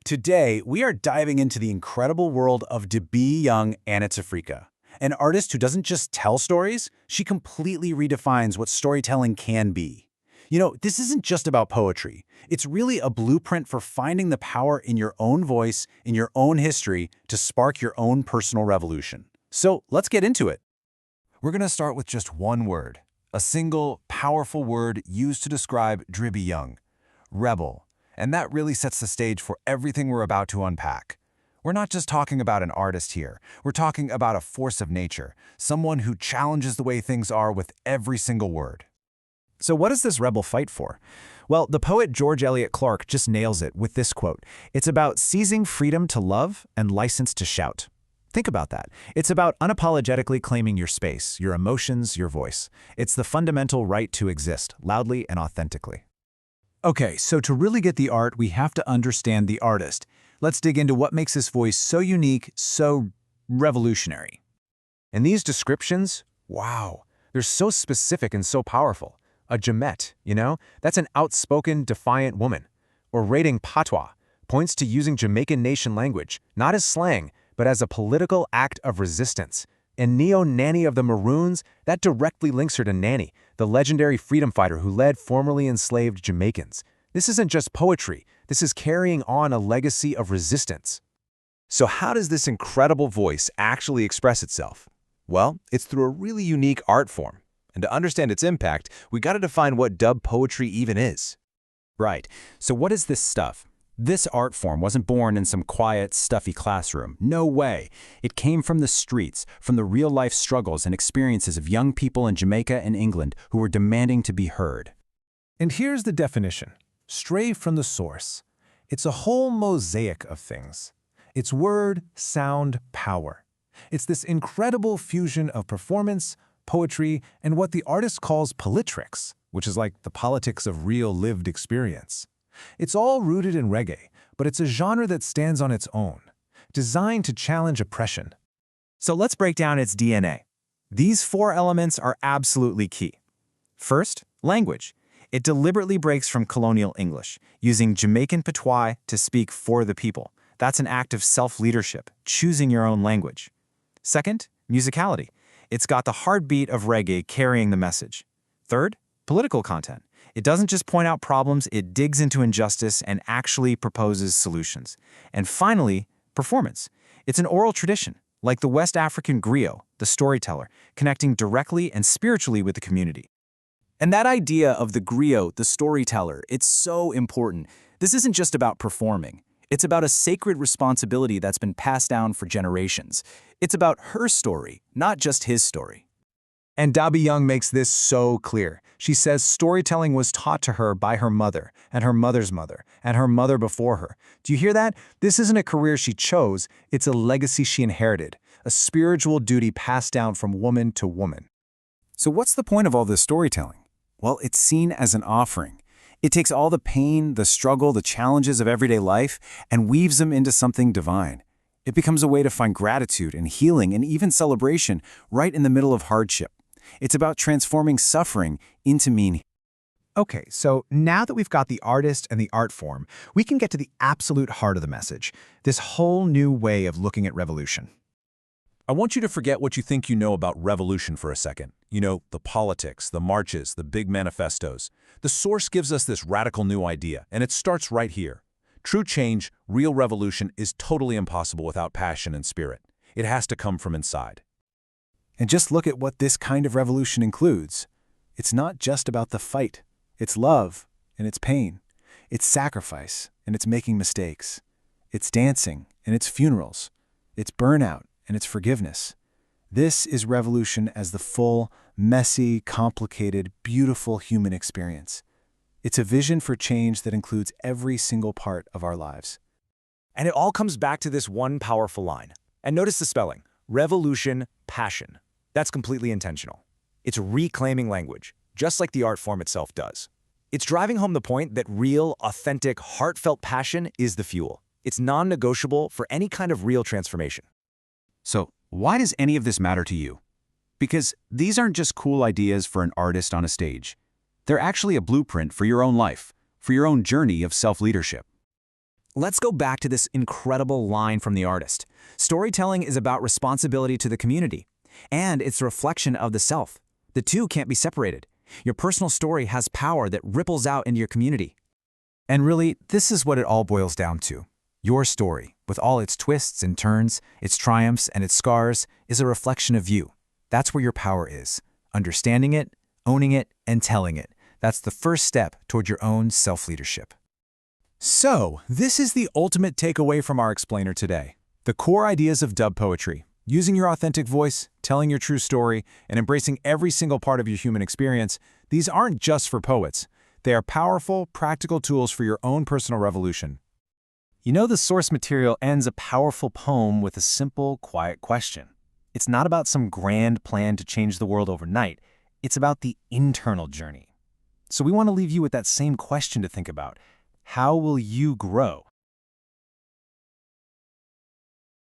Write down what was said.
Today, we are diving into the incredible world of young Anitafrika, an artist who doesn't just tell stories, she completely redefines what storytelling can be. This isn't just about poetry. It's really a blueprint for finding the power in your own voice, in your own history, to spark your own personal revolution. So let's get into it. We're going to start with just one word, a single, powerful word used to describe Young, rebel. And that really sets the stage for everything we're about to unpack. We're not just talking about an artist here. We're talking about a force of nature, someone who challenges the way things are with every single word. So what does this rebel fight for? Well, the poet George Eliot Clarke just nails it with this quote. It's about seizing freedom to love and license to shout. Think about that. It's about unapologetically claiming your space, your emotions, your voice. It's the fundamental right to exist, loudly and authentically. Okay, so to really get the art, we have to understand the artist. Let's dig into what makes this voice so unique, so revolutionary. And these descriptions, wow, they're so specific and so powerful. A Jamet, that's an outspoken, defiant woman. Or raiding Patwa points to using Jamaican nation language, not as slang, but as a political act of resistance. And Neo-Nanny of the Maroons, that directly links her to Nanny, the legendary freedom fighter who led formerly enslaved Jamaicans. This isn't just poetry, this is carrying on a legacy of resistance. So how does this incredible voice actually express itself? Well, it's through a really unique art form. And to understand its impact, we got to define what dub poetry even is. Right, so what is this stuff? This art form wasn't born in some quiet, stuffy classroom. No way. It came from the streets, from the real-life struggles and experiences of young people in Jamaica and England who were demanding to be heard. And here's the definition. Stray from the source. It's a whole mosaic of things. It's word, sound, power. It's this incredible fusion of performance, poetry, and what the artist calls politrics, which is like the politics of real lived experience. It's all rooted in reggae, but it's a genre that stands on its own, designed to challenge oppression. So let's break down its DNA. These four elements are absolutely key. First, language. It deliberately breaks from colonial English, using Jamaican Patwa to speak for the people. That's an act of self-leadership, choosing your own language. Second, musicality. It's got the heartbeat of reggae carrying the message. Third, political content. It doesn't just point out problems, it digs into injustice and actually proposes solutions. And finally, performance. It's an oral tradition, like the West African griot, the storyteller, connecting directly and spiritually with the community. And that idea of the griot, the storyteller, it's so important. This isn't just about performing. It's about a sacred responsibility that's been passed down for generations. It's about her story, not just his story. And Young makes this so clear. She says storytelling was taught to her by her mother, and her mother's mother, and her mother before her. Do you hear that? This isn't a career she chose, it's a legacy she inherited, a spiritual duty passed down from woman to woman. So what's the point of all this storytelling? Well, it's seen as an offering. It takes all the pain, the struggle, the challenges of everyday life, and weaves them into something divine. It becomes a way to find gratitude and healing and even celebration right in the middle of hardship. It's about transforming suffering into meaning. Okay, so now that we've got the artist and the art form, we can get to the absolute heart of the message, this whole new way of looking at revolution. I want you to forget what you think you know about revolution for a second. The politics, the marches, the big manifestos. The source gives us this radical new idea, and it starts right here. True change, real revolution, is totally impossible without passion and spirit. It has to come from inside. And just look at what this kind of revolution includes. It's not just about the fight. It's love, and it's pain. It's sacrifice, and it's making mistakes. It's dancing, and it's funerals. It's burnout, and it's forgiveness. This is revolution as the full, messy, complicated, beautiful human experience. It's a vision for change that includes every single part of our lives. And it all comes back to this one powerful line. And notice the spelling, revolution, passion. That's completely intentional. It's reclaiming language, just like the art form itself does. It's driving home the point that real, authentic, heartfelt passion is the fuel. It's non-negotiable for any kind of real transformation. So, why does any of this matter to you? Because these aren't just cool ideas for an artist on a stage. They're actually a blueprint for your own life, for your own journey of self-leadership. Let's go back to this incredible line from the artist. Storytelling is about responsibility to the community, and it's a reflection of the self. The two can't be separated. Your personal story has power that ripples out into your community. And really, this is what it all boils down to. Your story, with all its twists and turns, its triumphs and its scars, is a reflection of you. That's where your power is. Understanding it, owning it, and telling it. That's the first step toward your own self-leadership. So, this is the ultimate takeaway from our explainer today. The core ideas of dub poetry, using your authentic voice, telling your true story, and embracing every single part of your human experience, these aren't just for poets. They are powerful, practical tools for your own personal revolution. You know, the source material ends a powerful poem with a simple, quiet question. It's not about some grand plan to change the world overnight. It's about the internal journey. So we want to leave you with that same question to think about. How will you grow?